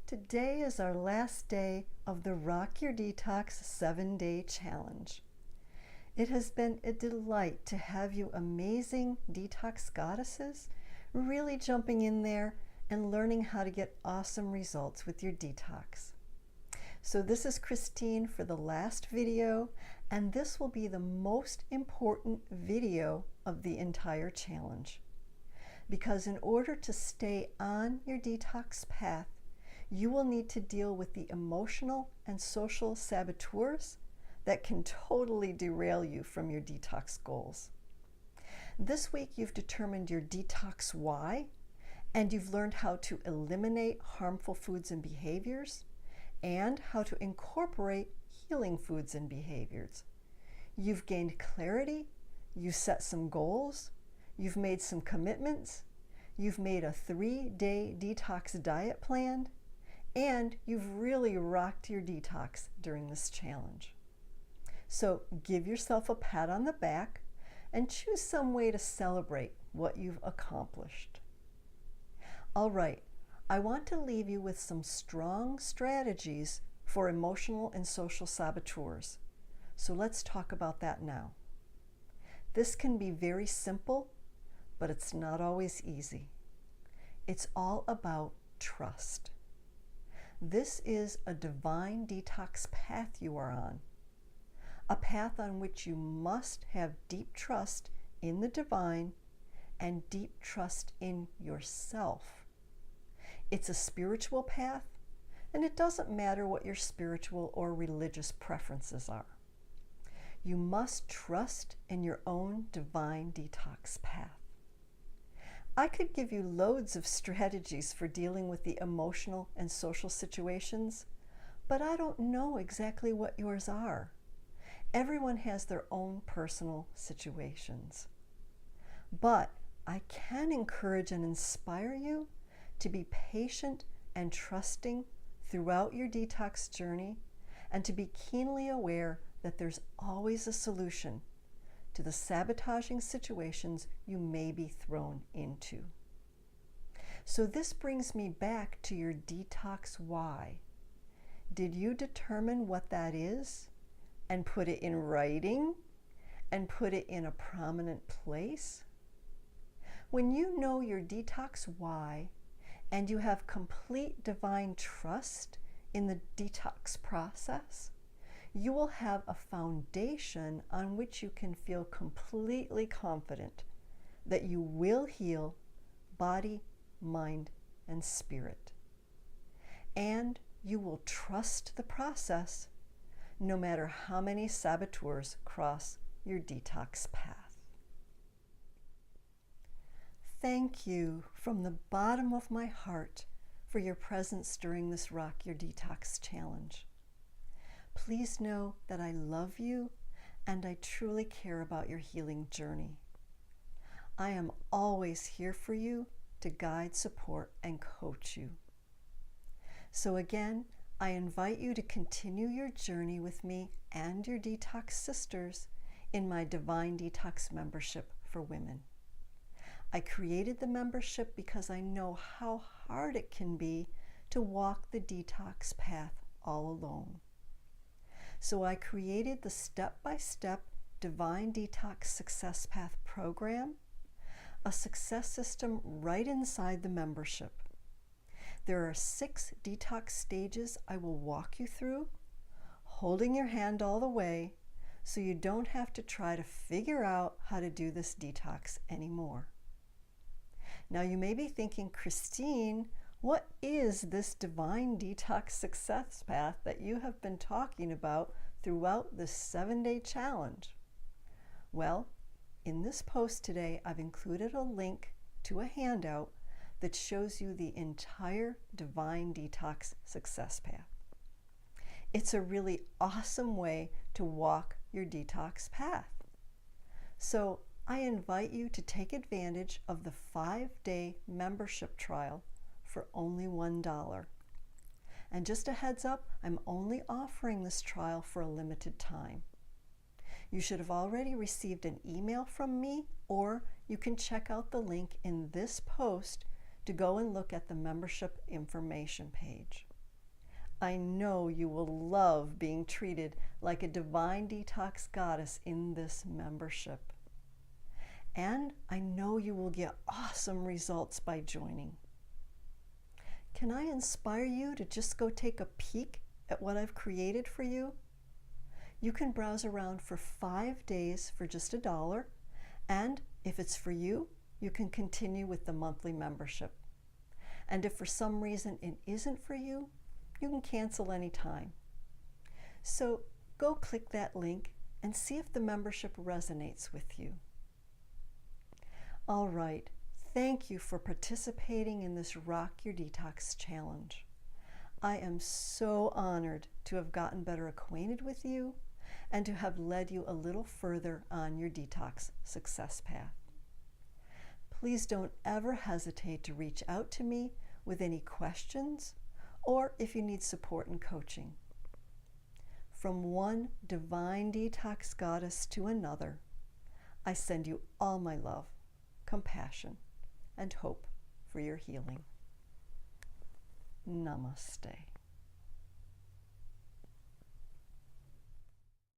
Today is our last day of the Rock Your Detox 7-Day Challenge. It has been a delight to have you amazing detox goddesses really jumping in there and learning how to get awesome results with your detox. So this is Christine for the last video, and this will be the most important video of the entire challenge. Because in order to stay on your detox path, you will need to deal with the emotional and social saboteurs that can totally derail you from your detox goals. This week you've determined your detox why, and you've learned how to eliminate harmful foods and behaviors, and how to incorporate healing foods and behaviors. You've gained clarity, you've set some goals, you've made some commitments, you've made a 3-day detox diet plan, and you've really rocked your detox during this challenge. So give yourself a pat on the back and choose some way to celebrate what you've accomplished. All right, I want to leave you with some strong strategies for emotional and social saboteurs. So let's talk about that now. This can be very simple, but it's not always easy. It's all about trust. This is a divine detox path you are on, a path on which you must have deep trust in the divine and deep trust in yourself. It's a spiritual path, and it doesn't matter what your spiritual or religious preferences are. You must trust in your own divine detox path. I could give you loads of strategies for dealing with the emotional and social situations, but I don't know exactly what yours are. Everyone has their own personal situations. But I can encourage and inspire you to be patient and trusting throughout your detox journey, and to be keenly aware that there's always a solution to the sabotaging situations you may be thrown into. So this brings me back to your detox why. Did you determine what that is and put it in writing and put it in a prominent place? When you know your detox why and you have complete divine trust in the detox process, you will have a foundation on which you can feel completely confident that you will heal body, mind, and spirit. And you will trust the process no matter how many saboteurs cross your detox path. Thank you from the bottom of my heart for your presence during this Rock Your Detox Challenge. Please know that I love you and I truly care about your healing journey. I am always here for you to guide, support, and coach you. So again, I invite you to continue your journey with me and your detox sisters in my Divine Detox membership for women. I created the membership because I know how hard it can be to walk the detox path all alone. So I created the step-by-step Divine Detox Success Path program, a success system right inside the membership. There are 6 detox stages I will walk you through, holding your hand all the way so you don't have to try to figure out how to do this detox anymore. Now you may be thinking, Christine, what is this Divine Detox Success Path that you have been talking about throughout this 7-day challenge? Well, in this post today, I've included a link to a handout that shows you the entire Divine Detox Success Path. It's a really awesome way to walk your detox path. So I invite you to take advantage of the 5-day membership trial for only $1. And just a heads up, I'm only offering this trial for a limited time. You should have already received an email from me, or you can check out the link in this post to go and look at the membership information page. I know you will love being treated like a divine detox goddess in this membership. And I know you will get awesome results by joining. Can I inspire you to just go take a peek at what I've created for you? You can browse around for 5 days for just $1, and if it's for you, you can continue with the monthly membership. And if for some reason it isn't for you, you can cancel anytime. So go click that link and see if the membership resonates with you. All right, thank you for participating in this Rock Your Detox challenge. I am so honored to have gotten better acquainted with you and to have led you a little further on your detox success path. Please don't ever hesitate to reach out to me with any questions or if you need support and coaching. From one divine detox goddess to another, I send you all my love, compassion, and hope for your healing. Namaste.